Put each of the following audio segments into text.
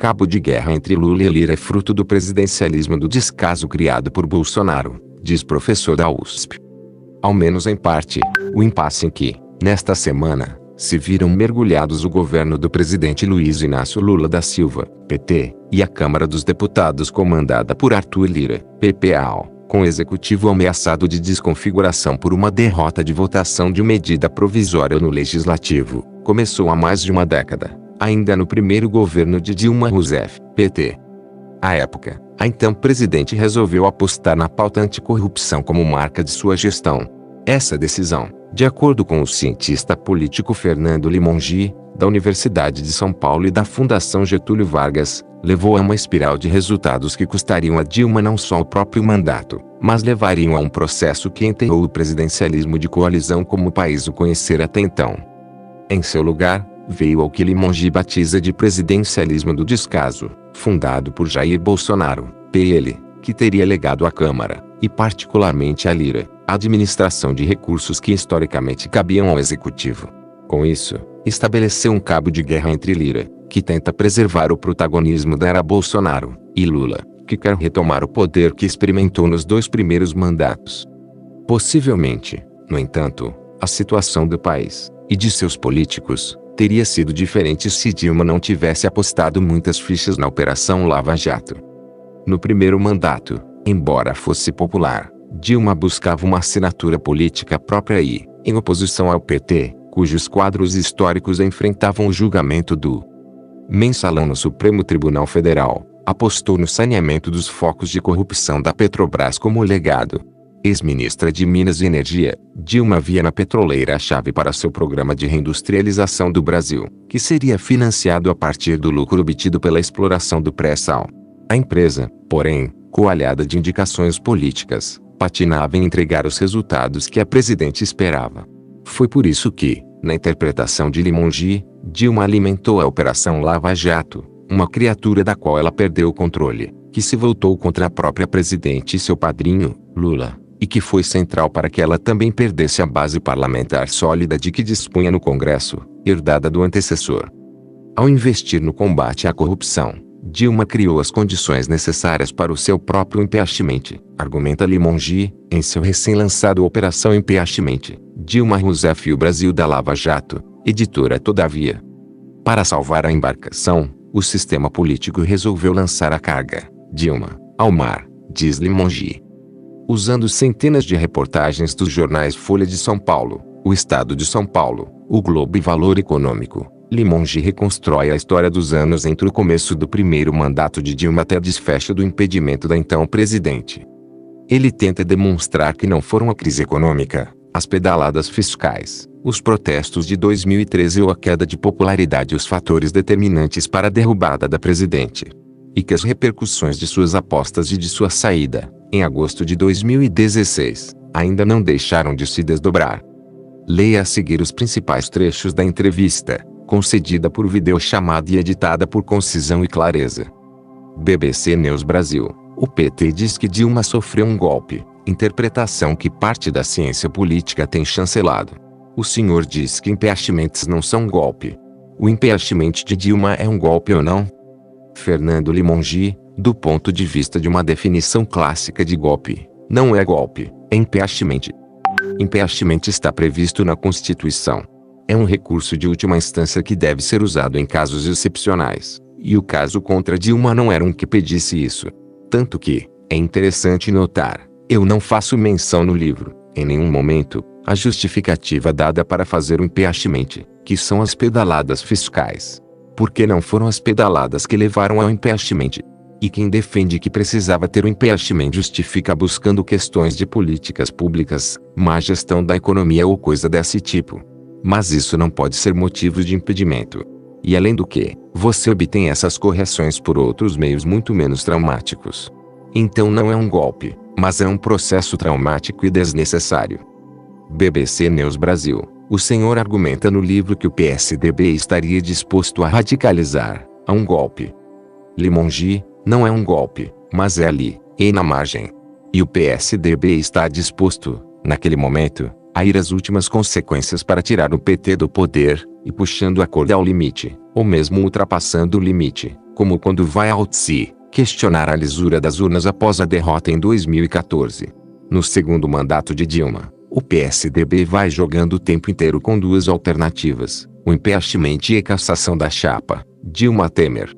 cabo de guerra entre Lula e Lira é fruto do presidencialismo do descaso criado por Bolsonaro, diz professor da USP. Ao menos em parte, o impasse em que, nesta semana, se viram mergulhados o governo do presidente Luiz Inácio Lula da Silva, PT, e a Câmara dos Deputados comandada por Arthur Lira, PPAO, com o executivo ameaçado de desconfiguração por uma derrota de votação de medida provisória no Legislativo, começou há mais de uma década, ainda no primeiro governo de Dilma Rousseff, PT. À época, a então presidente resolveu apostar na pauta anticorrupção como marca de sua gestão. Essa decisão, de acordo com o cientista político Fernando Limongi, da Universidade de São Paulo e da Fundação Getúlio Vargas, levou a uma espiral de resultados que custariam a Dilma não só o próprio mandato, mas levariam a um processo que enterrou o presidencialismo de coalizão como o país o conhecera até então. Em seu lugar, veio ao que Limongi batiza de presidencialismo do descaso, fundado por Jair Bolsonaro, PL, que teria legado à Câmara, e particularmente à Lira, a administração de recursos que historicamente cabiam ao Executivo. Com isso, estabeleceu um cabo de guerra entre Lira, que tenta preservar o protagonismo da era Bolsonaro, e Lula, que quer retomar o poder que experimentou nos 2 primeiros mandatos. Possivelmente, no entanto, a situação do país, e de seus políticos, teria sido diferente se Dilma não tivesse apostado muitas fichas na Operação Lava Jato. No primeiro mandato, embora fosse popular, Dilma buscava uma assinatura política própria e, em oposição ao PT, cujos quadros históricos enfrentavam o julgamento do mensalão no Supremo Tribunal Federal, apostou no saneamento dos focos de corrupção da Petrobras como legado. Ex-ministra de Minas e Energia, Dilma via na petroleira a chave para seu programa de reindustrialização do Brasil, que seria financiado a partir do lucro obtido pela exploração do pré-sal. A empresa, porém, coalhada de indicações políticas, patinava em entregar os resultados que a presidente esperava. Foi por isso que, na interpretação de Limongi, Dilma alimentou a Operação Lava Jato, uma criatura da qual ela perdeu o controle, que se voltou contra a própria presidente e seu padrinho, Lula, e que foi central para que ela também perdesse a base parlamentar sólida de que dispunha no Congresso, herdada do antecessor. Ao investir no combate à corrupção, Dilma criou as condições necessárias para o seu próprio impeachment, argumenta Limongi, em seu recém-lançado Operação Impeachment, Dilma Rousseff e o Brasil da Lava Jato, editora Todavia. Para salvar a embarcação, o sistema político resolveu lançar a carga, Dilma, ao mar, diz Limongi. Usando centenas de reportagens dos jornais Folha de São Paulo, O Estado de São Paulo, O Globo e Valor Econômico, Limongi reconstrói a história dos anos entre o começo do primeiro mandato de Dilma até o desfecho do impedimento da então presidente. Ele tenta demonstrar que não foram a crise econômica, as pedaladas fiscais, os protestos de 2013 ou a queda de popularidade os fatores determinantes para a derrubada da presidente. E que as repercussões de suas apostas e de sua saída, em agosto de 2016, ainda não deixaram de se desdobrar. Leia a seguir os principais trechos da entrevista, concedida por videochamada e editada por concisão e clareza. BBC News Brasil. O PT diz que Dilma sofreu um golpe, interpretação que parte da ciência política tem chancelado. O senhor diz que impeachments não são golpe. O impeachment de Dilma é um golpe ou não? Fernando Limongi, do ponto de vista de uma definição clássica de golpe, não é golpe, é impeachment. Impeachment está previsto na Constituição. É um recurso de última instância que deve ser usado em casos excepcionais, e o caso contra Dilma não era um que pedisse isso. Tanto que, é interessante notar, eu não faço menção no livro, em nenhum momento, a justificativa dada para fazer o impeachment, que são as pedaladas fiscais. Porque não foram as pedaladas que levaram ao impeachment. E quem defende que precisava ter o impeachment justifica buscando questões de políticas públicas, má gestão da economia ou coisa desse tipo. Mas isso não pode ser motivo de impedimento. E além do que, você obtém essas correções por outros meios muito menos traumáticos. Então não é um golpe, mas é um processo traumático e desnecessário. BBC News Brasil. O senhor argumenta no livro que o PSDB estaria disposto a radicalizar, a um golpe. Limongi, não é um golpe, mas é ali, e na margem. E o PSDB está disposto, naquele momento, a ir às últimas consequências para tirar o PT do poder, e puxando a corda ao limite, ou mesmo ultrapassando o limite, como quando vai ao TSE, questionar a lisura das urnas após a derrota em 2014. No segundo mandato de Dilma, o PSDB vai jogando o tempo inteiro com duas alternativas, o impeachment e a cassação da chapa, Dilma Temer.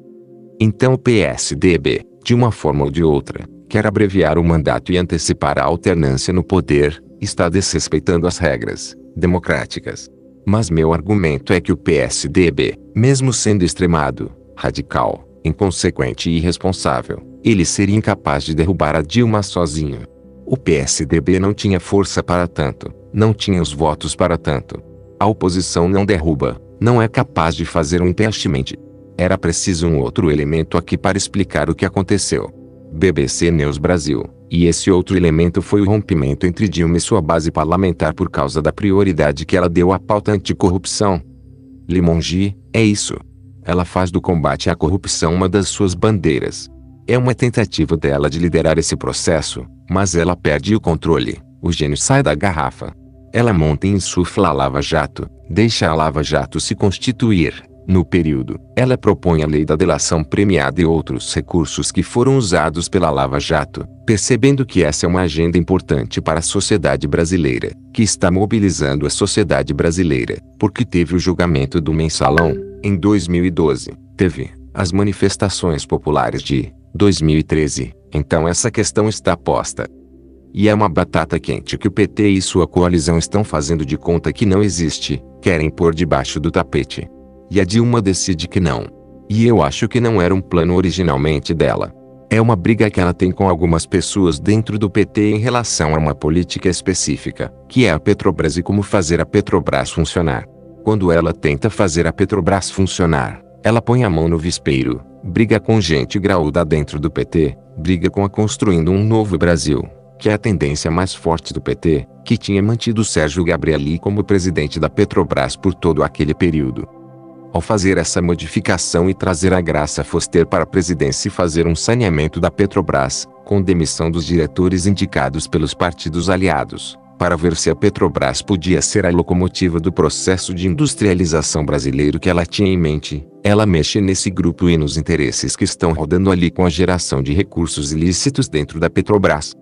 Então o PSDB, de uma forma ou de outra, quer abreviar o mandato e antecipar a alternância no poder, está desrespeitando as regras democráticas. Mas meu argumento é que o PSDB, mesmo sendo extremado, radical, inconsequente e irresponsável, ele seria incapaz de derrubar a Dilma sozinho. O PSDB não tinha força para tanto, não tinha os votos para tanto. A oposição não derruba, não é capaz de fazer um impeachment. Era preciso um outro elemento aqui para explicar o que aconteceu. BBC News Brasil. E esse outro elemento foi o rompimento entre Dilma e sua base parlamentar por causa da prioridade que ela deu à pauta anticorrupção. Limongi, é isso. Ela faz do combate à corrupção uma das suas bandeiras. É uma tentativa dela de liderar esse processo, mas ela perde o controle, o gênio sai da garrafa. Ela monta e insufla a Lava Jato, deixa a Lava Jato se constituir. No período, ela propõe a lei da delação premiada e outros recursos que foram usados pela Lava Jato, percebendo que essa é uma agenda importante para a sociedade brasileira, que está mobilizando a sociedade brasileira, porque teve o julgamento do Mensalão, em 2012, teve as manifestações populares de 2013, então essa questão está posta. E é uma batata quente que o PT e sua coalizão estão fazendo de conta que não existe, querem pôr debaixo do tapete. E a Dilma decide que não. E eu acho que não era um plano originalmente dela. É uma briga que ela tem com algumas pessoas dentro do PT em relação a uma política específica, que é a Petrobras e como fazer a Petrobras funcionar. Quando ela tenta fazer a Petrobras funcionar, ela põe a mão no vespeiro, briga com gente graúda dentro do PT, briga com a Construindo um Novo Brasil, que é a tendência mais forte do PT, que tinha mantido Sérgio Gabrielli como presidente da Petrobras por todo aquele período. Ao fazer essa modificação e trazer a Graça Foster para a presidência e fazer um saneamento da Petrobras, com demissão dos diretores indicados pelos partidos aliados, para ver se a Petrobras podia ser a locomotiva do processo de industrialização brasileiro que ela tinha em mente, ela mexe nesse grupo e nos interesses que estão rodando ali com a geração de recursos ilícitos dentro da Petrobras.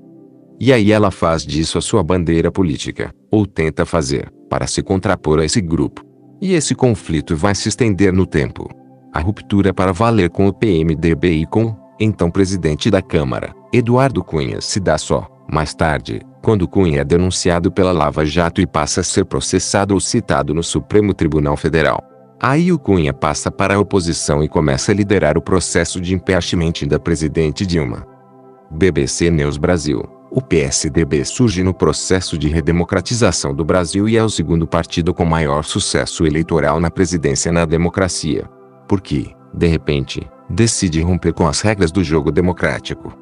E aí ela faz disso a sua bandeira política, ou tenta fazer, para se contrapor a esse grupo. E esse conflito vai se estender no tempo. A ruptura para valer com o PMDB e com, então presidente da Câmara, Eduardo Cunha se dá só, mais tarde, quando Cunha é denunciado pela Lava Jato e passa a ser processado ou citado no Supremo Tribunal Federal. Aí o Cunha passa para a oposição e começa a liderar o processo de impeachment da presidente Dilma. BBC News Brasil. O PSDB surge no processo de redemocratização do Brasil e é o segundo partido com maior sucesso eleitoral na presidência na democracia. Porque, de repente, decide romper com as regras do jogo democrático.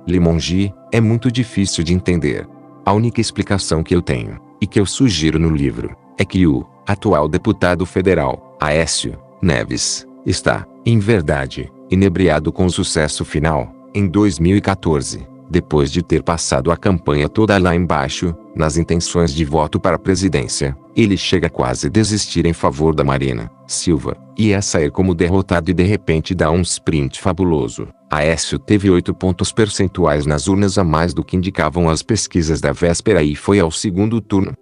Limongi, é muito difícil de entender. A única explicação que eu tenho, e que eu sugiro no livro, é que o atual deputado federal, Aécio Neves, está, em verdade, inebriado com o sucesso final, em 2014. Depois de ter passado a campanha toda lá embaixo, nas intenções de voto para a presidência, ele chega quase a desistir em favor da Marina Silva, e a sair como derrotado e de repente dá um sprint fabuloso. Aécio teve 8 pontos percentuais nas urnas a mais do que indicavam as pesquisas da véspera e foi ao segundo turno.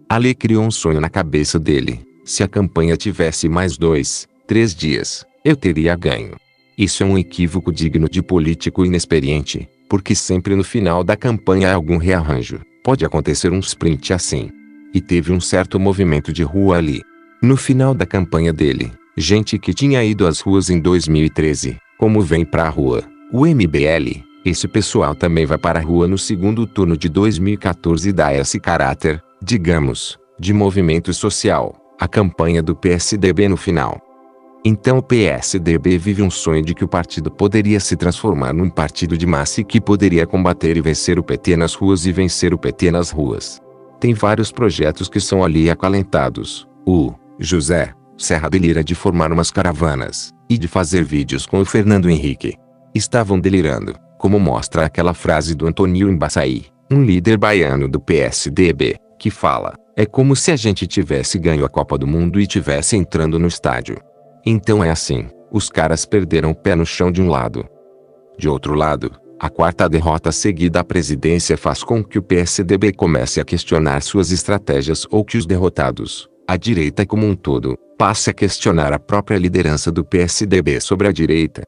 Ali criou um sonho na cabeça dele: se a campanha tivesse mais 2, 3 dias, eu teria ganho. Isso é um equívoco digno de político inexperiente. Porque sempre no final da campanha há algum rearranjo, pode acontecer um sprint assim. E teve um certo movimento de rua ali. No final da campanha dele, gente que tinha ido às ruas em 2013, como vem pra rua, o MBL, esse pessoal também vai para a rua no segundo turno de 2014 e dá esse caráter, digamos, de movimento social, a campanha do PSDB no final. Então o PSDB vive um sonho de que o partido poderia se transformar num partido de massa e que poderia combater e vencer o PT nas ruas e vencer o PT nas ruas. Tem vários projetos que são ali acalentados. O José Serra delira de formar umas caravanas, e de fazer vídeos com o Fernando Henrique. Estavam delirando, como mostra aquela frase do Antônio Embaçaí, um líder baiano do PSDB, que fala: é como se a gente tivesse ganho a Copa do Mundo e tivesse entrando no estádio. Então é assim, os caras perderam o pé no chão de um lado. De outro lado, a quarta derrota seguida à presidência faz com que o PSDB comece a questionar suas estratégias ou que os derrotados, a direita como um todo, passe a questionar a própria liderança do PSDB sobre a direita.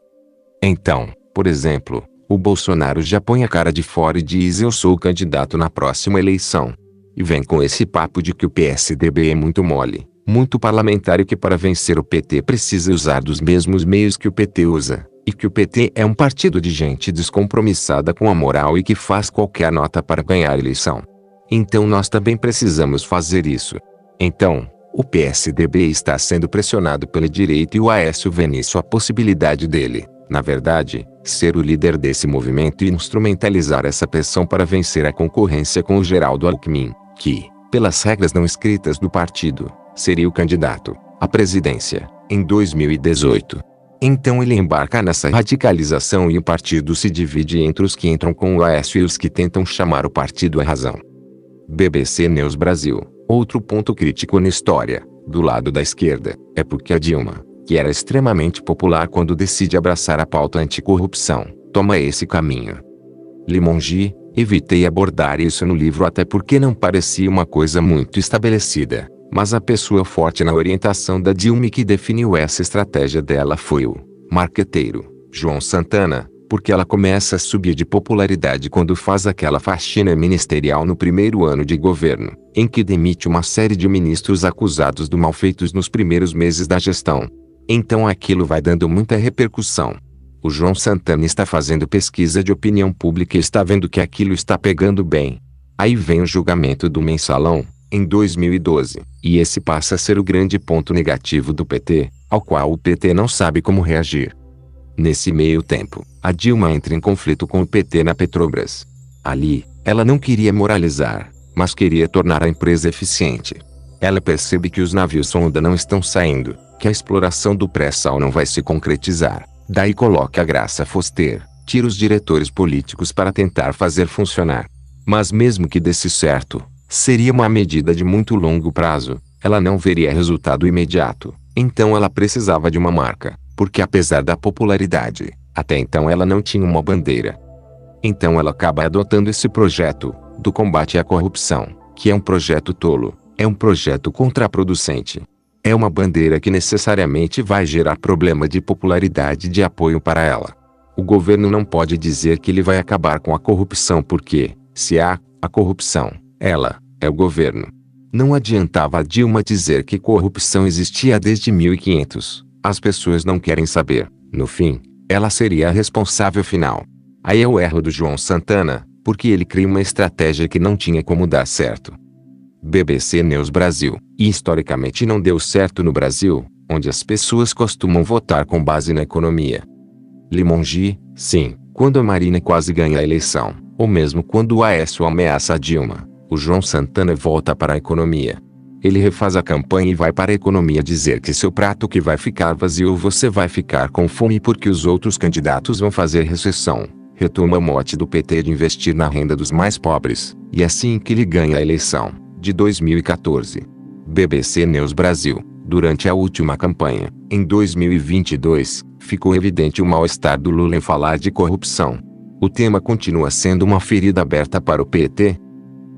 Então, por exemplo, o Bolsonaro já põe a cara de fora e diz: eu sou o candidato na próxima eleição. E vem com esse papo de que o PSDB é muito mole, muito parlamentar e que para vencer o PT precisa usar dos mesmos meios que o PT usa. E que o PT é um partido de gente descompromissada com a moral e que faz qualquer nota para ganhar a eleição. Então nós também precisamos fazer isso. Então, o PSDB está sendo pressionado pela direita e o Aécio vê nisso a possibilidade dele, na verdade, ser o líder desse movimento e instrumentalizar essa pressão para vencer a concorrência com o Geraldo Alckmin, que, pelas regras não escritas do partido, seria o candidato à presidência em 2018. Então ele embarca nessa radicalização e o partido se divide entre os que entram com o Aécio e os que tentam chamar o partido à razão. BBC News Brasil. Outro ponto crítico na história, do lado da esquerda, é porque a Dilma, que era extremamente popular quando decide abraçar a pauta anticorrupção, toma esse caminho. Limongi, evitei abordar isso no livro até porque não parecia uma coisa muito estabelecida. Mas a pessoa forte na orientação da Dilma e que definiu essa estratégia dela foi o marqueteiro João Santana, porque ela começa a subir de popularidade quando faz aquela faxina ministerial no primeiro ano de governo, em que demite uma série de ministros acusados de malfeitos nos primeiros meses da gestão. Então aquilo vai dando muita repercussão. O João Santana está fazendo pesquisa de opinião pública e está vendo que aquilo está pegando bem. Aí vem o julgamento do Mensalão, em 2012, e esse passa a ser o grande ponto negativo do PT, ao qual o PT não sabe como reagir. Nesse meio tempo, a Dilma entra em conflito com o PT na Petrobras. Ali, ela não queria moralizar, mas queria tornar a empresa eficiente. Ela percebe que os navios sonda não estão saindo, que a exploração do pré-sal não vai se concretizar, daí coloca a Graça Foster, tira os diretores políticos para tentar fazer funcionar. Mas mesmo que desse certo, seria uma medida de muito longo prazo, ela não veria resultado imediato, então ela precisava de uma marca, porque apesar da popularidade, até então ela não tinha uma bandeira. Então ela acaba adotando esse projeto, do combate à corrupção, que é um projeto tolo, é um projeto contraproducente. É uma bandeira que necessariamente vai gerar problema de popularidade e de apoio para ela. O governo não pode dizer que ele vai acabar com a corrupção porque, se há a corrupção, ela é o governo. Não adiantava a Dilma dizer que corrupção existia desde 1500. As pessoas não querem saber. No fim, ela seria a responsável final. Aí é o erro do João Santana, porque ele cria uma estratégia que não tinha como dar certo. BBC News Brasil. E historicamente não deu certo no Brasil, onde as pessoas costumam votar com base na economia. Limongi, sim, quando a Marina quase ganha a eleição, ou mesmo quando o Aécio ameaça a Dilma, o João Santana volta para a economia. Ele refaz a campanha e vai para a economia dizer que seu prato que vai ficar vazio ou você vai ficar com fome porque os outros candidatos vão fazer recessão. Retoma o mote do PT de investir na renda dos mais pobres, e assim que ele ganha a eleição, de 2014. BBC News Brasil. Durante a última campanha, em 2022, ficou evidente o mal-estar do Lula em falar de corrupção. O tema continua sendo uma ferida aberta para o PT?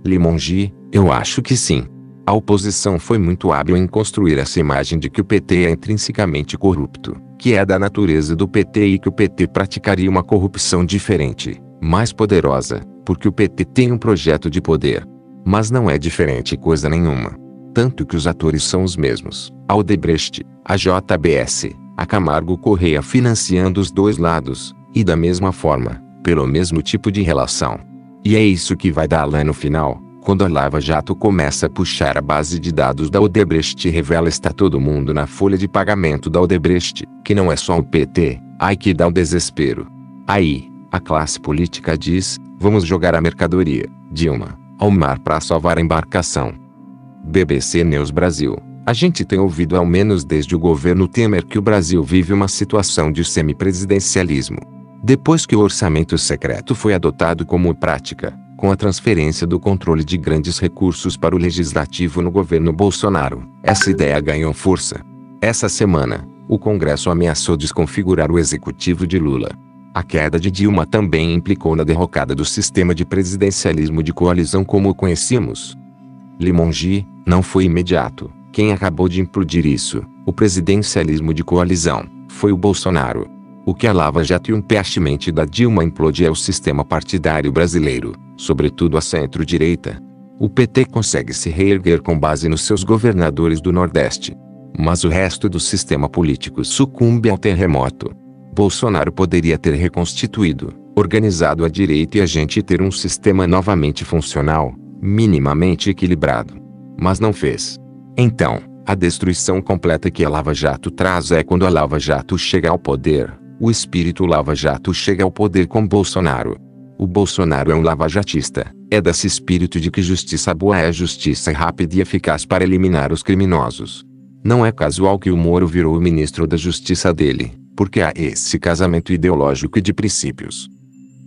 Limongi, eu acho que sim. A oposição foi muito hábil em construir essa imagem de que o PT é intrinsecamente corrupto, que é da natureza do PT e que o PT praticaria uma corrupção diferente, mais poderosa, porque o PT tem um projeto de poder. Mas não é diferente coisa nenhuma. Tanto que os atores são os mesmos, a Odebrecht, a JBS, a Camargo Correia financiando os dois lados, e da mesma forma, pelo mesmo tipo de relação. E é isso que vai dar lá no final, quando a Lava Jato começa a puxar a base de dados da Odebrecht e revela está todo mundo na folha de pagamento da Odebrecht, que não é só o PT, ai que dá um desespero. Aí, a classe política diz, vamos jogar a mercadoria, Dilma, ao mar para salvar a embarcação. BBC News Brasil. A gente tem ouvido ao menos desde o governo Temer que o Brasil vive uma situação de semipresidencialismo. Depois que o orçamento secreto foi adotado como prática, com a transferência do controle de grandes recursos para o legislativo no governo Bolsonaro, essa ideia ganhou força. Essa semana, O Congresso ameaçou desconfigurar o executivo de Lula. A queda de Dilma também implicou na derrocada do sistema de presidencialismo de coalizão como o conhecíamos. Limongi, não foi imediato. Quem acabou de implodir isso, o presidencialismo de coalizão, foi o Bolsonaro. O que a Lava Jato e o impeachment da Dilma implode é o sistema partidário brasileiro, sobretudo a centro-direita. O PT consegue se reerguer com base nos seus governadores do Nordeste. Mas o resto do sistema político sucumbe ao terremoto. Bolsonaro poderia ter reconstituído, organizado a direita e a gente ter um sistema novamente funcional, minimamente equilibrado. Mas não fez. Então, a destruição completa que a Lava Jato traz é quando a Lava Jato chega ao poder, o espírito Lava Jato chega ao poder com Bolsonaro. O Bolsonaro é um lavajatista, é desse espírito de que justiça boa é justiça rápida e eficaz para eliminar os criminosos. Não é casual que o Moro virou o ministro da Justiça dele, porque há esse casamento ideológico e de princípios.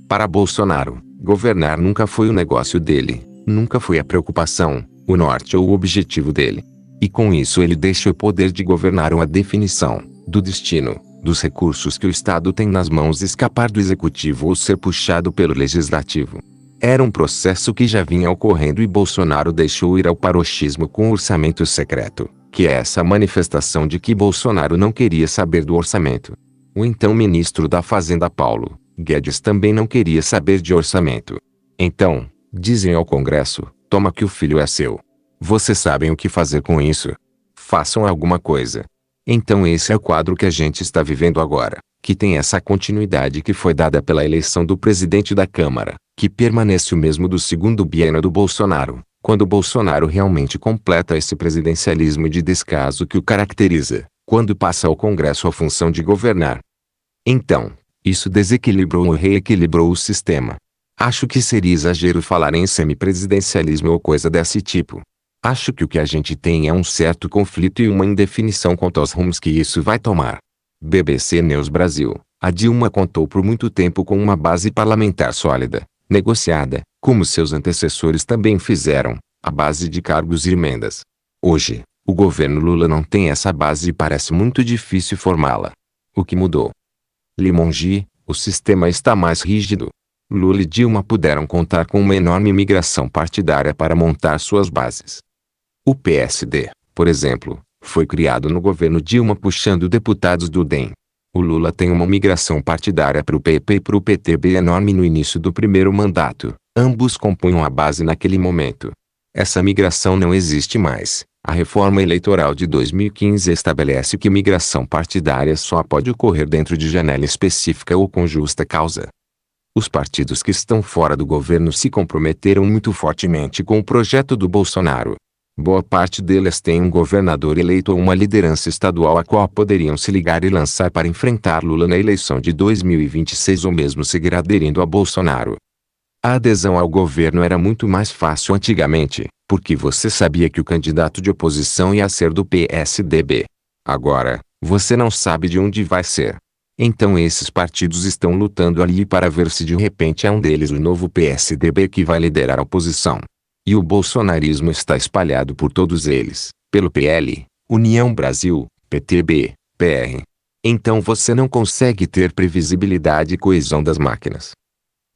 Para Bolsonaro, governar nunca foi o negócio dele, nunca foi a preocupação, o norte ou o objetivo dele. E com isso ele deixa o poder de governar uma definição, do destino, dos recursos que o Estado tem nas mãos escapar do executivo ou ser puxado pelo legislativo. Era um processo que já vinha ocorrendo e Bolsonaro deixou ir ao paroxismo com o orçamento secreto, que é essa manifestação de que Bolsonaro não queria saber do orçamento. O então ministro da Fazenda Paulo Guedes também não queria saber de orçamento. Então, dizem ao Congresso, toma que o filho é seu. Vocês sabem o que fazer com isso? Façam alguma coisa. Então esse é o quadro que a gente está vivendo agora, que tem essa continuidade que foi dada pela eleição do presidente da Câmara, que permanece o mesmo do segundo biênio do Bolsonaro, quando Bolsonaro realmente completa esse presidencialismo de descaso que o caracteriza, quando passa ao Congresso a função de governar. Então, isso desequilibrou ou reequilibrou o sistema. Acho que seria exagero falar em semipresidencialismo ou coisa desse tipo. Acho que o que a gente tem é um certo conflito e uma indefinição quanto aos rumos que isso vai tomar. BBC News Brasil. A Dilma contou por muito tempo com uma base parlamentar sólida, negociada, como seus antecessores também fizeram, à base de cargos e emendas. Hoje, o governo Lula não tem essa base e parece muito difícil formá-la. O que mudou? Limongi, o sistema está mais rígido. Lula e Dilma puderam contar com uma enorme imigração partidária para montar suas bases. O PSD, por exemplo, foi criado no governo Dilma puxando deputados do DEM. O Lula tem uma migração partidária para o PP e para o PTB enorme no início do primeiro mandato. Ambos compunham a base naquele momento. Essa migração não existe mais. A reforma eleitoral de 2015 estabelece que migração partidária só pode ocorrer dentro de janela específica ou com justa causa. Os partidos que estão fora do governo se comprometeram muito fortemente com o projeto do Bolsonaro. Boa parte deles tem um governador eleito ou uma liderança estadual a qual poderiam se ligar e lançar para enfrentar Lula na eleição de 2026 ou mesmo seguir aderindo a Bolsonaro. A adesão ao governo era muito mais fácil antigamente, porque você sabia que o candidato de oposição ia ser do PSDB. Agora, você não sabe de onde vai ser. Então esses partidos estão lutando ali para ver se de repente é um deles o novo PSDB que vai liderar a oposição. E o bolsonarismo está espalhado por todos eles, pelo PL, União Brasil, PTB, PR. Então você não consegue ter previsibilidade e coesão das máquinas.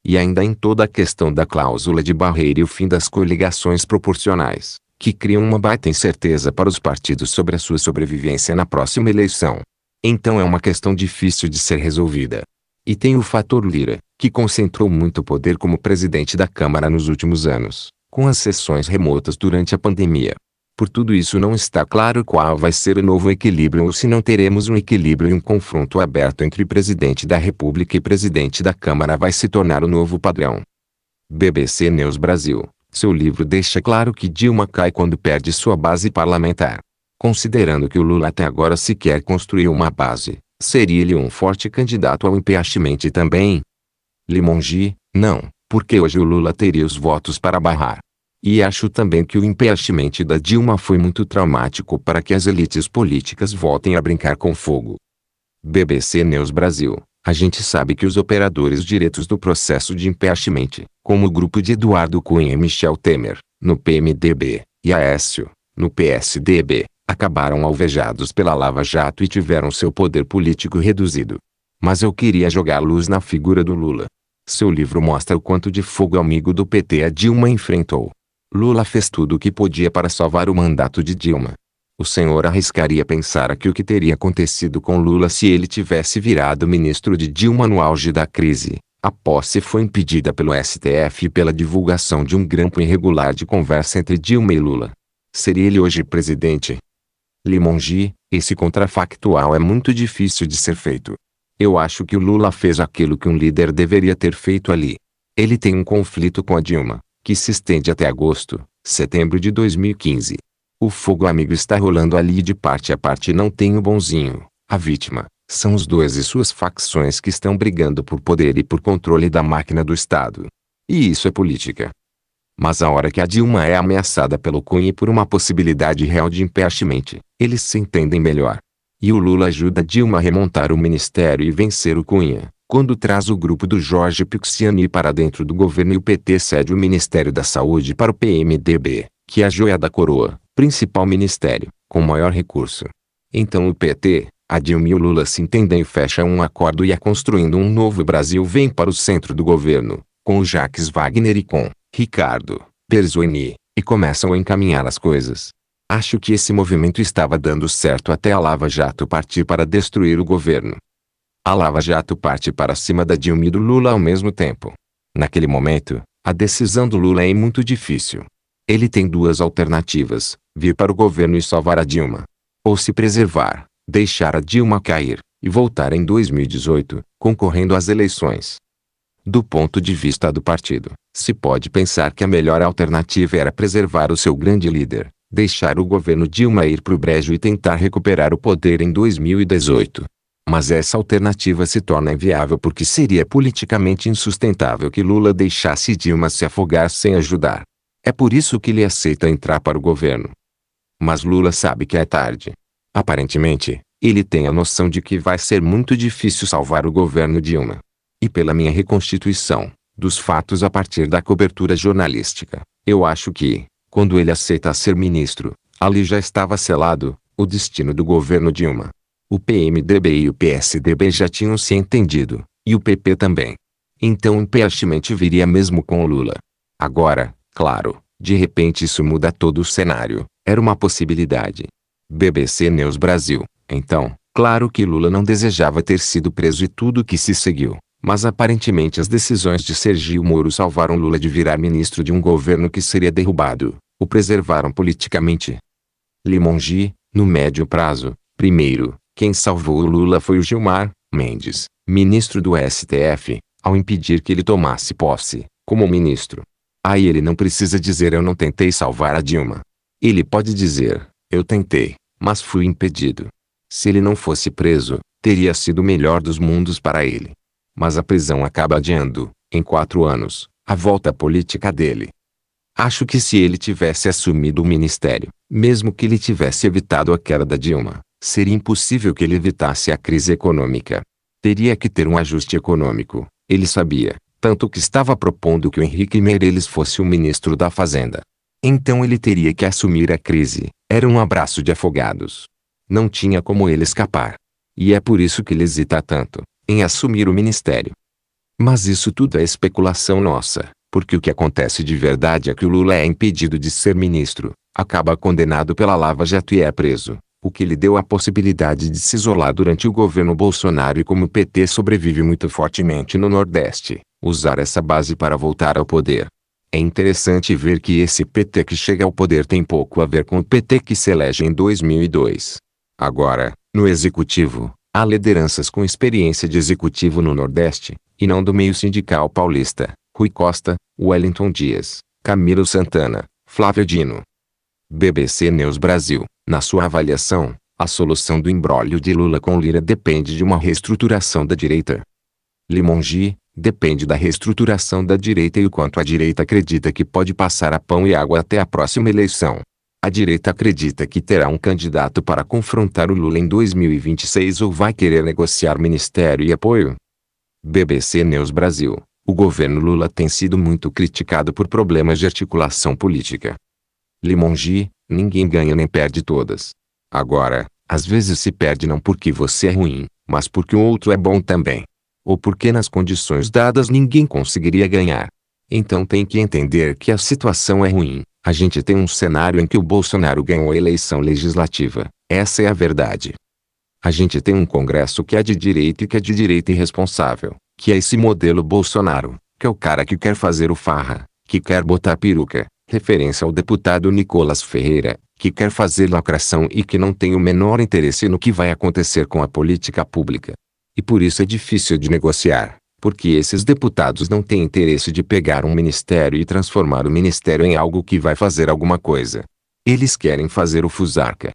E ainda em toda a questão da cláusula de barreira e o fim das coligações proporcionais, que criam uma baita incerteza para os partidos sobre a sua sobrevivência na próxima eleição. Então é uma questão difícil de ser resolvida. E tem o fator Lira, que concentrou muito poder como presidente da Câmara nos últimos anos, com as sessões remotas durante a pandemia. Por tudo isso não está claro qual vai ser o novo equilíbrio ou se não teremos um equilíbrio e um confronto aberto entre presidente da República e presidente da Câmara vai se tornar o novo padrão. BBC News Brasil. Seu livro deixa claro que Dilma cai quando perde sua base parlamentar. Considerando que o Lula até agora sequer construiu uma base, seria ele um forte candidato ao impeachment também? Limongi, não, porque hoje o Lula teria os votos para barrar. E acho também que o impeachment da Dilma foi muito traumático para que as elites políticas voltem a brincar com fogo. BBC News Brasil. A gente sabe que os operadores diretos do processo de impeachment, como o grupo de Eduardo Cunha e Michel Temer, no PMDB, e Aécio, no PSDB, Acabaram alvejados pela Lava Jato e tiveram seu poder político reduzido. Mas eu queria jogar luz na figura do Lula. Seu livro mostra o quanto de fogo amigo do PT a Dilma enfrentou. Lula fez tudo o que podia para salvar o mandato de Dilma. O senhor arriscaria pensar aqui o que teria acontecido com Lula se ele tivesse virado ministro de Dilma no auge da crise. A posse foi impedida pelo STF e pela divulgação de um grampo irregular de conversa entre Dilma e Lula. Seria ele hoje presidente? Limongi, esse contrafactual é muito difícil de ser feito. Eu acho que o Lula fez aquilo que um líder deveria ter feito ali. Ele tem um conflito com a Dilma, que se estende até agosto, setembro de 2015. O fogo amigo está rolando ali de parte a parte e não tem o bonzinho, a vítima. São os dois e suas facções que estão brigando por poder e por controle da máquina do Estado. E isso é política. Mas a hora que a Dilma é ameaçada pelo Cunha e por uma possibilidade real de impeachment, eles se entendem melhor. E o Lula ajuda Dilma a remontar o ministério e vencer o Cunha, quando traz o grupo do Jorge Pixiani para dentro do governo e o PT cede o Ministério da Saúde para o PMDB, que é a joia da coroa, principal ministério, com maior recurso. Então o PT, a Dilma e o Lula se entendem e fecham um acordo e a Construindo um Novo Brasil vem para o centro do governo, com o Jacques Wagner e com Ricardo Perzuini, e começam a encaminhar as coisas. Acho que esse movimento estava dando certo até a Lava Jato partir para destruir o governo. A Lava Jato parte para cima da Dilma e do Lula ao mesmo tempo. Naquele momento, a decisão do Lula é muito difícil. Ele tem duas alternativas: vir para o governo e salvar a Dilma, ou se preservar, deixar a Dilma cair, e voltar em 2018, concorrendo às eleições. Do ponto de vista do partido, se pode pensar que a melhor alternativa era preservar o seu grande líder, deixar o governo Dilma ir pro brejo e tentar recuperar o poder em 2018. Mas essa alternativa se torna inviável porque seria politicamente insustentável que Lula deixasse Dilma se afogar sem ajudar. É por isso que ele aceita entrar para o governo. Mas Lula sabe que é tarde. Aparentemente, ele tem a noção de que vai ser muito difícil salvar o governo Dilma. E pela minha reconstituição dos fatos a partir da cobertura jornalística, eu acho que, quando ele aceita ser ministro, ali já estava selado o destino do governo Dilma. O PMDB e o PSDB já tinham se entendido, e o PP também. Então o impeachment viria mesmo com o Lula. Agora, claro, de repente isso muda todo o cenário, era uma possibilidade. BBC News Brasil. Então, claro que Lula não desejava ter sido preso e tudo que se seguiu. Mas aparentemente as decisões de Sergio Moro salvaram Lula de virar ministro de um governo que seria derrubado, o preservaram politicamente. Limongi, no médio prazo, primeiro, quem salvou o Lula foi o Gilmar Mendes, ministro do STF, ao impedir que ele tomasse posse, como ministro. Aí ele não precisa dizer eu não tentei salvar a Dilma. Ele pode dizer, eu tentei, mas fui impedido. Se ele não fosse preso, teria sido o melhor dos mundos para ele. Mas a prisão acaba adiando, em 4 anos, a volta política dele. Acho que se ele tivesse assumido o ministério, mesmo que ele tivesse evitado a queda da Dilma, seria impossível que ele evitasse a crise econômica. Teria que ter um ajuste econômico, ele sabia, tanto que estava propondo que o Henrique Meirelles fosse o ministro da Fazenda. Então ele teria que assumir a crise, era um abraço de afogados. Não tinha como ele escapar. E é por isso que ele hesita tanto em assumir o ministério. Mas isso tudo é especulação nossa, porque o que acontece de verdade é que o Lula é impedido de ser ministro, acaba condenado pela Lava Jato e é preso, o que lhe deu a possibilidade de se isolar durante o governo Bolsonaro e como o PT sobrevive muito fortemente no Nordeste, usar essa base para voltar ao poder. É interessante ver que esse PT que chega ao poder tem pouco a ver com o PT que se elege em 2002. Agora, no Executivo, há lideranças com experiência de executivo no Nordeste, e não do meio sindical paulista: Rui Costa, Wellington Dias, Camilo Santana, Flávio Dino. BBC News Brasil, na sua avaliação, a solução do imbróglio de Lula com Lira depende de uma reestruturação da direita. Limongi, depende da reestruturação da direita e o quanto a direita acredita que pode passar a pão e água até a próxima eleição. A direita acredita que terá um candidato para confrontar o Lula em 2026 ou vai querer negociar ministério e apoio? BBC News Brasil. O governo Lula tem sido muito criticado por problemas de articulação política. Limongi, ninguém ganha nem perde todas. Agora, às vezes se perde não porque você é ruim, mas porque o outro é bom também. Ou porque nas condições dadas ninguém conseguiria ganhar. Então tem que entender que a situação é ruim. A gente tem um cenário em que o Bolsonaro ganhou a eleição legislativa. Essa é a verdade. A gente tem um Congresso que é de direita e que é de direita irresponsável, que é esse modelo Bolsonaro, que é o cara que quer fazer o farra, que quer botar peruca, referência ao deputado Nicolas Ferreira, que quer fazer lacração e que não tem o menor interesse no que vai acontecer com a política pública. E por isso é difícil de negociar, porque esses deputados não têm interesse de pegar um ministério e transformar o ministério em algo que vai fazer alguma coisa. Eles querem fazer o fusarca.